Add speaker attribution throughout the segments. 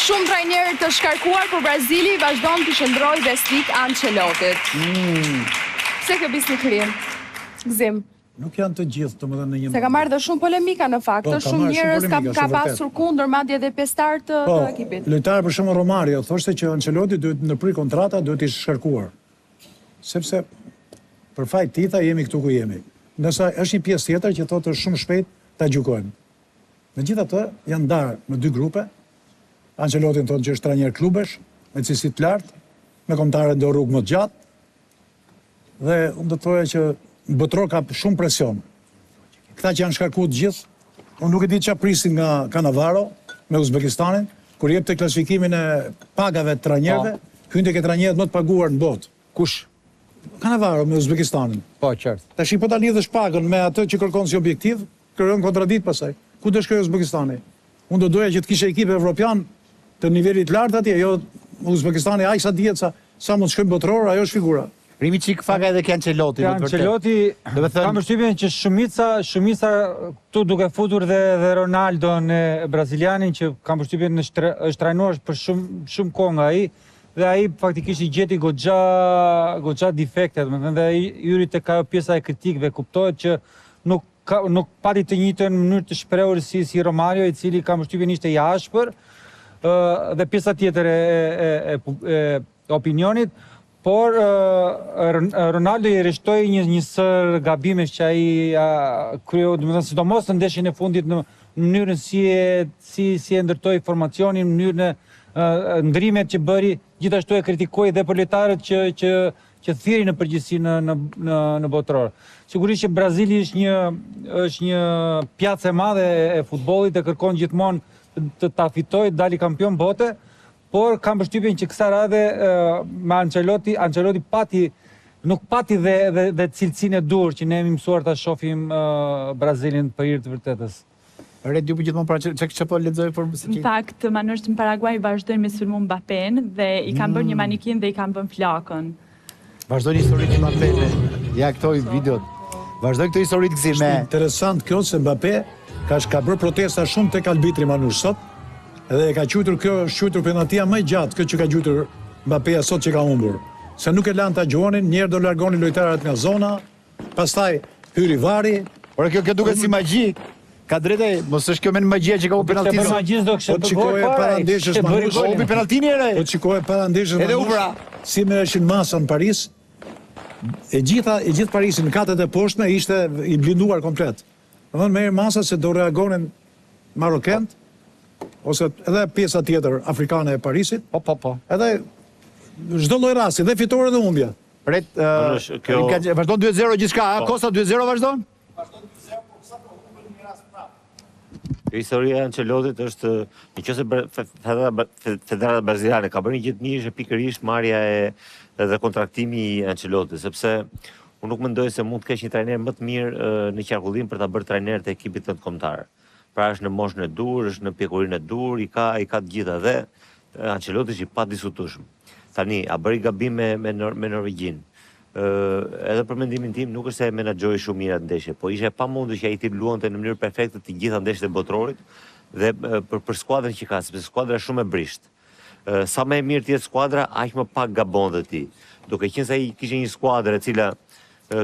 Speaker 1: shumë trajnerë të shkarkuar, por Brazili vazhdon të qëndrojë besnik Ancelotit. Pse kjo bisnikërim? Gzim.
Speaker 2: Nuk janë të gjithë, domethënë në një.
Speaker 1: Se ka marrë dhe shumë polemika në fakt, shumë njerëz ka pasur kundër, madje edhe pjesëtar të ekipit.
Speaker 2: Lojtar për shembull Romario thoshte që Ancelotti duhet ndërprej kontrata, duhet të shkarkuar. Sepse për fat tita jemi këtu ku jemi. Ndërsa është një pjesë tjetër që thotë shumë shpejt ta gjykojnë. Megjithatë, janë ndarë në dy grupe. Ancelotti thotë që është trajner klubesh, me cilësi të lartë, me kombëtarë do rrugë më të gjatë. Dhe unë do të thoya që botror ka shumë presion. Këta që janë shkarkuar të gjithë, unë nuk e di çfarë prisin nga Cannavaro me Uzbekistanin, kur jep te klasifikimin e pagave të trajnerëve, hyn tek trajnerët më të paguar në botë.
Speaker 3: Kush?
Speaker 2: Cannavaro me Uzbekistanin.
Speaker 3: Po, qartë.
Speaker 2: Tash po ta lidhësh pagën me atë që kërkon si objektiv, krijon kontradikt pasaj. Ku do shkojë Uzbekistani? Unë do doja që të kishte ekip evropian të nivelit lartë atje, jo Uzbekistani aq sa dihet sa mund të shkojë botror, ajo është figura.
Speaker 3: Rimi çik faka edhe ke Ancelotti.
Speaker 4: Ancelotti, kam përshtypjen që shumica këtu duke futur dhe Ronaldon e brazilianin që kam përshtypjen është trajnuar për shumë kohë nga ai dhe ai faktikisht i gjeti goxha defekte, domethënë dhe ai hyri tek ajo pjesa e kritikëve, kuptohet që nuk pati të njëjtën mënyrë të shprehur si Romario, i cili kam përshtypjen ishte i ashpër, dhe pjesa tjetër e opinionit. Por Ronaldo i rreshtoi një sër gabimesh që ai kryu, domethënë sidomos në ndeshjen e fundit në mënyrën si e ndërtoi formacionin, në mënyrën e ndrimet që bëri, gjithashtu e kritikoi dhe për lojtarët që thirrin në përgjithësi në botror. Sigurisht që Brazili është një pjacë e madhe e futbollit dhe kërkon gjithmonë të ta fitojë, dali kampion bote. Por kam përshtypjen që kësaj radhe me Ancelotti nuk pati dhe cilësinë e dur që ne jemi mësuar ta shohim Brazilin për hir të vërtetës.
Speaker 3: Red ju gjithmonë para çka po lexoj për
Speaker 5: Në fakt, Manush në Paraguay vazhdojnë me sulmu Mbappén dhe i kanë bërë një manikin dhe i kanë bërë flakën.
Speaker 3: Vazhdojnë historitë Mbappén. Ja këto videot. Vazhdojnë këto historitë gzim me.
Speaker 2: Interesant kjo se Mbappé ka bërë protesta shumë tek arbitri Manush sot. Edhe e ka quajtur penaltia më gjatë kjo që ka gjuajtur Mbappé sot që ka humbur. Se nuk e lan ta gjuonin, njerë do largonin lojtarët nga zona, pastaj hyri vari.
Speaker 3: Por kjo duket si magji. Ka drejtë, mos është kjo me magjia që ka u penaltin.
Speaker 4: Po magjisë do kishte bërë
Speaker 2: para ndeshjes Manush.
Speaker 3: Po u penaltin edhe.
Speaker 2: Po shikoje para ndeshjes
Speaker 3: Manush. Edhe u vra.
Speaker 2: Si me ishin masa në Paris. E gjithë Parisin në katët e poshtme ishte i blinduar komplet. Domthonë merr masa se do reagonin marokent ose edhe pjesa tjetër afrikane e Parisit.
Speaker 3: Po.
Speaker 2: Edhe çdo lloj rasti, dhe fitore dhe humbje.
Speaker 3: Pret, vazhdon 2-0 gjithçka, Kosta 2-0 vazhdon?
Speaker 6: Vazhdon 2-0, por sa po humbën një rast prapë. Historia e Ancelottit është, nëse Federata Braziliane ka bërë një gjë të mirë, është pikërisht marrja dhe kontraktimi i Ancelottit, sepse unë nuk mendoj se mund të kesh një trajner më të mirë në qarkullim për ta bërë trajner të ekipit të kombëtar. Pra është në moshën e dur, është në pjekurinë e dur, i ka të gjitha dhe Ancelotti është i padiskutueshëm. Tani, a bëri gabim me Norvegjin. Edhe për mendimin tim nuk është se menaxhoi shumë mirë atë ndeshje, po ishte pamundur që ai të luante në mënyrë perfekte të gjitha ndeshjet e botrorit dhe për skuadrën që ka, sepse skuadra është shumë e brisht. Sa më e mirë të jetë skuadra, aq më pak gabonte ti. Duke qenë se ai kishte një skuadër e cila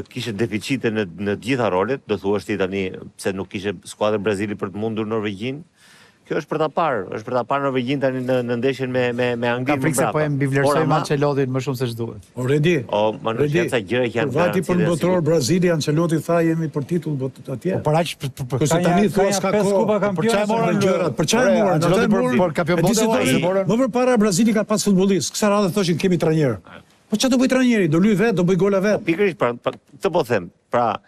Speaker 6: kishte deficite në të gjitha rolet, do thuash ti tani pse nuk kishte skuadër Brazili për të mundur Norvegjin. Kjo është për ta parë Norvegjin tani në ndeshjen me Anglinë.
Speaker 3: Ka frikse po e mbivlerësojmë Ancelottin më shumë se ç'duhet.
Speaker 2: Oredi.
Speaker 6: Manush janë gjëra që janë
Speaker 2: vati për botror Brazili, Ancelotti tha jemi për titull atje.
Speaker 3: Po për aq
Speaker 2: për tani thua s'ka kohë.
Speaker 3: Për çfarë morën gjërat?
Speaker 2: Për çfarë morën?
Speaker 3: Ancelotti për kampionat.
Speaker 2: Më përpara Brazili ka pas futbollist. Kësa radhë thoshin kemi trajner. Po çfarë do bëj trajneri? Do luaj vet, do bëj gola vet.
Speaker 6: Pikërisht, këtë po them. Pra,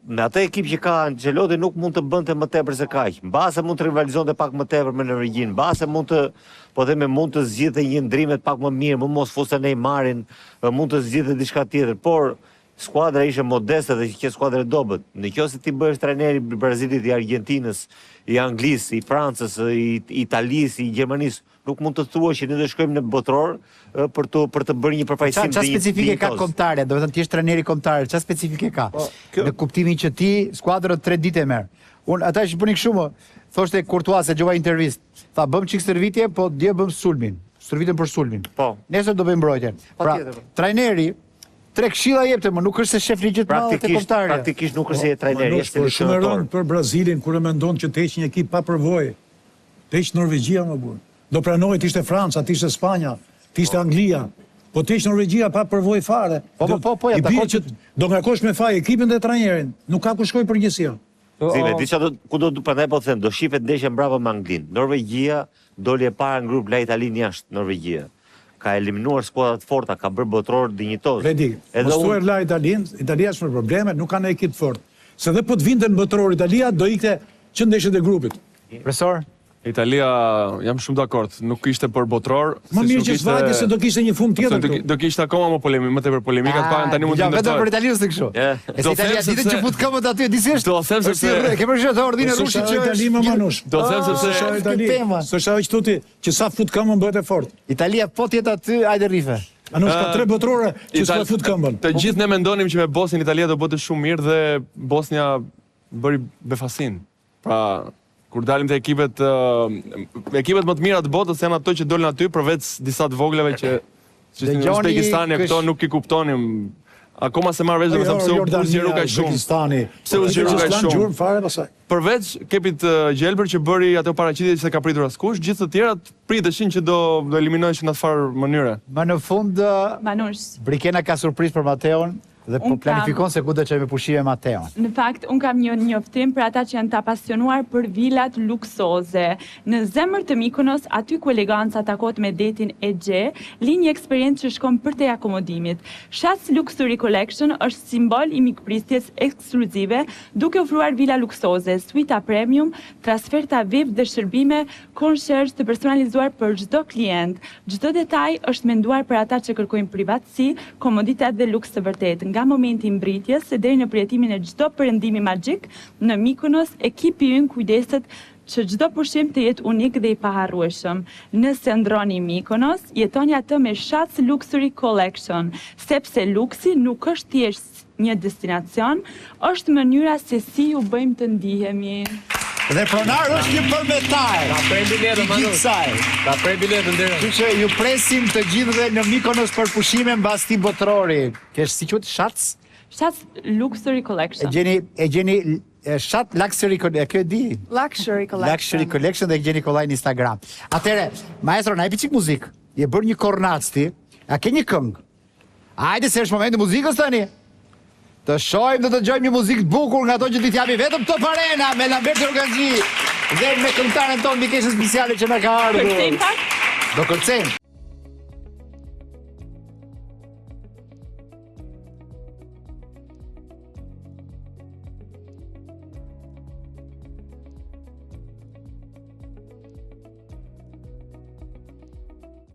Speaker 6: me atë ekip që ka Ancelotti nuk mund të bënte më tepër se kaq. Mbase mund të rivalizonte pak më tepër me Norvegjin. Mbase mund të zgjidhte një ndrimet pak më mirë, më mos fuste Neymarin, mund të zgjidhte diçka tjetër, por skuadra ishte modeste dhe që skuadra e dobët. Nëse ti bëhesh trajneri i Brazilit, i Argentinës, i Anglisë, i Francës, i Italisë, i Gjermanisë, nuk mund të thuash që ne do shkojmë në botror për të bërë një përfaqësim të
Speaker 3: çfarë specifike ka kombëtare, do të thënë ti je trajneri kombëtar, çfarë specifike ka? Në kuptimin që ti skuadrën 3 ditë e merr. ata që bënin kështu më, thoshte Courtois se gjova intervistë. Tha bëm çik stërvitje, po dje bëm sulmin. Stërvitën për sulmin.
Speaker 6: Po.
Speaker 3: Nesër do bëjmë mbrojtjen. Pra,
Speaker 6: Patjetër.
Speaker 3: trajneri 3 këshilla jepte, më nuk është se shef ligjit madh te kombëtarja.
Speaker 6: Praktikisht nuk është se je trajner, je
Speaker 2: Por shumë e
Speaker 6: seleksionator.
Speaker 2: rëndë për Brazilin kur e mendon që të heq një ekip pa përvojë. Të heq Norvegjia më burr. Do pranohet ishte Franca, ishte Spanja, ishte Anglia. Po të heq Norvegjia pa përvojë fare.
Speaker 3: Ja
Speaker 2: I bie
Speaker 3: takon
Speaker 2: që do ngakosh me faj ekipin dhe trajnerin. Nuk ka ku shkoj përgjithësia.
Speaker 6: Zime, di çfarë ku do prandaj po them, do shifet ndeshja mbrapa me Anglinë. Norvegjia doli e para në grup, la Italinë jashtë Norvegjia. Ka eliminuar skuadra të forta, ka bërë botror dinjitoz.
Speaker 2: Redi,
Speaker 6: Edhe
Speaker 2: mos
Speaker 6: unë
Speaker 2: thuaj la Italinë, Italia është me probleme, nuk ka në ekip fort. Se dhe po të vinte në botror Italia, do ikte që ndeshjet e grupit.
Speaker 3: Profesor,
Speaker 7: Italia, jam shumë dakord, nuk ishte për botror.
Speaker 2: Më mirë që s'vajte se do kishte një fund tjetër këtu.
Speaker 7: Do kishte akoma më tepër polemikat, pa tani mund të
Speaker 3: vetëm për
Speaker 7: ndërtojë.
Speaker 3: italianët të kështu. E se Italia ditën që fut këmbët aty, di si është?
Speaker 7: Do them sepse
Speaker 3: Ke përshë të ordinë
Speaker 2: Po,
Speaker 3: rushit që
Speaker 2: Itali më manush.
Speaker 7: Do them sepse
Speaker 2: S'është Itali. S'është ajo që thotë që sa fut këmbën bëhet e fortë.
Speaker 3: Italia po tjetë aty, ajde rife.
Speaker 2: Anush ka 3 botrore që s'ka fut këmbën.
Speaker 7: Të gjithë ne mendonim që me Bosnjën Italia do bëte shumë mirë dhe Bosnja bëri befasin. Pra, kur dalim te ekipet më të mira të botës janë ato që dolën aty përveç disa të voglave që në Uzbekistani këto nuk i kuptonim. Akoma se marr vesh domethënë pse u zgjeru kaq shumë.
Speaker 2: Uzbekistani.
Speaker 7: Pse u zgjeru kaq shumë.
Speaker 2: Gjurmë fare pasaj.
Speaker 7: Përveç Kepit Gjelbër që bëri ato paraqitje që se ka pritur askush, gjithë të tjerat priteshin që do eliminoheshin në atë farë mënyre.
Speaker 3: Ma në fund,
Speaker 5: Manush,
Speaker 3: Brikena ka surprizë për Mateon dhe po
Speaker 5: Unë kam-
Speaker 3: planifikon se ku do që me pushime Mateon.
Speaker 5: në fakt, unë kam një njoftim për ata që janë të apasionuar për vilat luksoze. Në zemër të Mikonos, aty ku eleganca takot me detin e gje, li një eksperiencë që shkon për te akomodimit. Schatz Luxury Collection është simbol i mikprisjes ekskluzive, duke ofruar vila luksoze, suita premium, transferta VIP dhe shërbime concierge të personalizuar për çdo klient. Çdo detaj është menduar për ata që kërkojnë privatësi, komoditet dhe luks të vërtetë. Nga momenti i mbritjes deri në përjetimin e çdo perëndimi magjik, në Mikonos ekipi ynë kujdeset që çdo pushim të jetë unik dhe i paharrueshëm. Nëse ndroni Mikonos, jetoni atë me Schatz Luxury Collection, sepse luksi nuk është thjesht një destinacion, është mënyra se si ju bëjmë të ndihemi.
Speaker 3: Dhe pronar është një përmetar.
Speaker 8: Ka prej biletën,
Speaker 3: Gjithë
Speaker 8: Manush.
Speaker 3: saj.
Speaker 8: Ka prej biletën deri.
Speaker 3: Kështu që ju presim të gjithëve në Mikonos për pushime mbas këtij botrori. Kesh si quhet Schatz?
Speaker 5: Schatz Luxury
Speaker 3: E
Speaker 5: Collection.
Speaker 3: gjeni Schatz Luxury Collection, kjo e di.
Speaker 1: Luxury Collection.
Speaker 3: Luxury Collection dhe e gjeni kollaj në Instagram. Atëre, maestro, na e çik muzikë. Je bërë një kornac ti. A ke një këngë? Hajde se është momenti i muzikës tani. Të shohim dhe të dëgjojmë një muzikë të bukur nga ato që t'i japi vetëm Top Arena me Lambert Organxhi dhe me këngëtaren tonë mbikeshën speciale që na ka ardhur.
Speaker 5: Kërcejmë pak?
Speaker 3: Do kërcejmë.